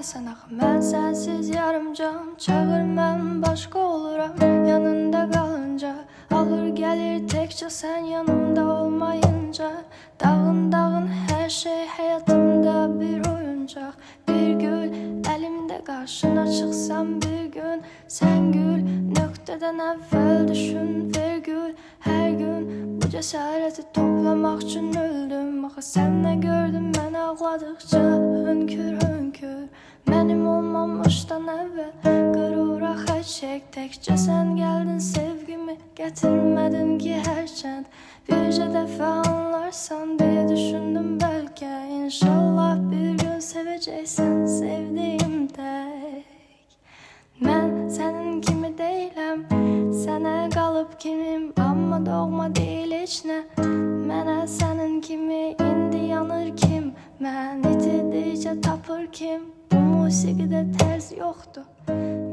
bilməyəsən axı. Mən sənsiz yarımcan, çağır mən başqa oluram. Yanında qalınca alır gəlir təkcə sən yanımda olmayınca. Dağın dağın hər şey həyatımda bir oyuncaq. Bir gül əlimdə qarşına çıxsam bir gün. Sən gül nöqtədən əvvəl düşün vergül. Hər gün bu cəsarəti toplamaq üçün öldüm. Axı sən nə gördün mən ağladıqca hönkür hönkür. Mənim olmamışdan əvvəl qürura xətt çək. Təkcə sən gəldin sevgimi gətirmədin ki hərçənd. Bircə dəfə anlarsan deyə düşündüm bəlkə. İnşallah bir gün sevəcəksən sevdiyim tək. Mən sənin kimi deyiləm, sənə qalıb kimim. Amma doğma deyil heç nə. Mənə sənin kimi indi yanır kim. Mən itirdikcə tapır kim. Bu musiqidə tərz yoxdur.